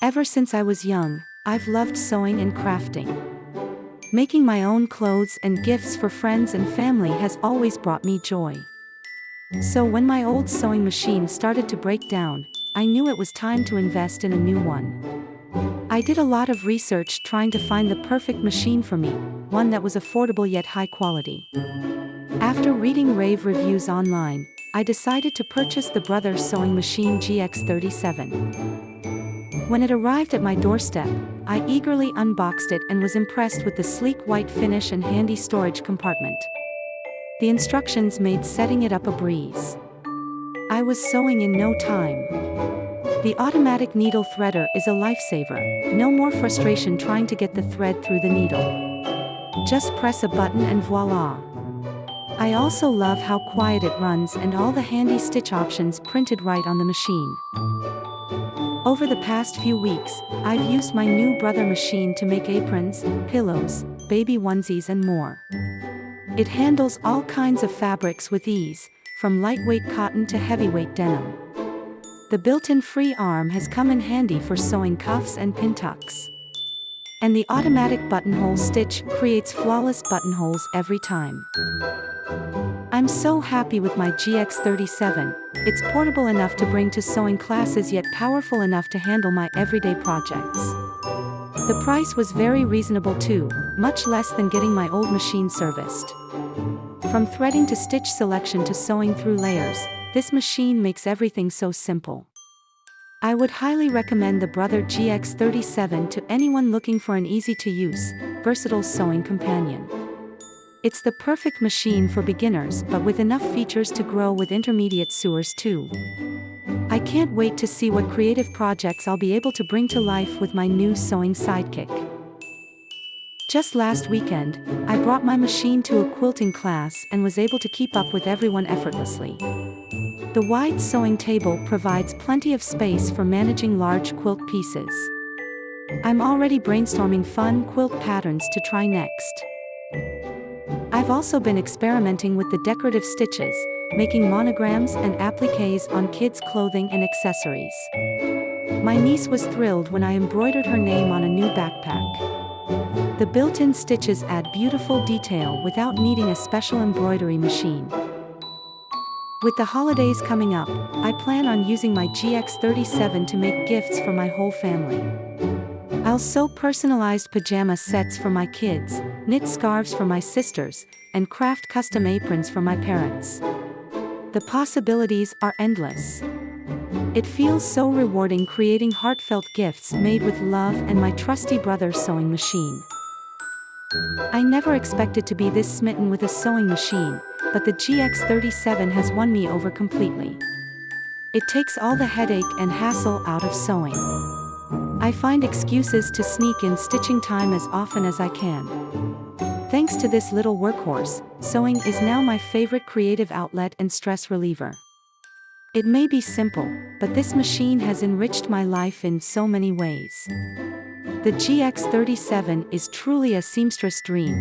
Ever since I was young, I've loved sewing and crafting. Making my own clothes and gifts for friends and family has always brought me joy. So when my old sewing machine started to break down, I knew it was time to invest in a new one. I did a lot of research trying to find the perfect machine for me, one that was affordable yet high quality. After reading rave reviews online, I decided to purchase the Brother Sewing Machine GX37. When it arrived at my doorstep, I eagerly unboxed it and was impressed with the sleek white finish and handy storage compartment. The instructions made setting it up a breeze. I was sewing in no time. The automatic needle threader is a lifesaver. No more frustration trying to get the thread through the needle. Just press a button and voila! I also love how quiet it runs and all the handy stitch options printed right on the machine. Over the past few weeks, I've used my new Brother machine to make aprons, pillows, baby onesies and more. It handles all kinds of fabrics with ease, from lightweight cotton to heavyweight denim. The built-in free arm has come in handy for sewing cuffs and pin tucks. And the automatic buttonhole stitch creates flawless buttonholes every time. I'm so happy with my GX37. It's portable enough to bring to sewing classes yet powerful enough to handle my everyday projects. The price was very reasonable too, much less than getting my old machine serviced. From threading to stitch selection to sewing through layers, this machine makes everything so simple. I would highly recommend the Brother GX37 to anyone looking for an easy-to-use, versatile sewing companion. It's the perfect machine for beginners but with enough features to grow with intermediate sewers too. I can't wait to see what creative projects I'll be able to bring to life with my new sewing sidekick. Just last weekend, I brought my machine to a quilting class and was able to keep up with everyone effortlessly. The wide sewing table provides plenty of space for managing large quilt pieces. I'm already brainstorming fun quilt patterns to try next. I've also been experimenting with the decorative stitches, making monograms and appliques on kids' clothing and accessories. My niece was thrilled when I embroidered her name on a new backpack. The built-in stitches add beautiful detail without needing a special embroidery machine. With the holidays coming up, I plan on using my GX37 to make gifts for my whole family. I'll sew personalized pajama sets for my kids, knit scarves for my sisters, and craft custom aprons for my parents. The possibilities are endless. It feels so rewarding creating heartfelt gifts made with love and my trusty Brother sewing machine. I never expected to be this smitten with a sewing machine, but the GX37 has won me over completely. It takes all the headache and hassle out of sewing. I find excuses to sneak in stitching time as often as I can. Thanks to this little workhorse, sewing is now my favorite creative outlet and stress reliever. It may be simple, but this machine has enriched my life in so many ways. The GX37 is truly a seamstress dream.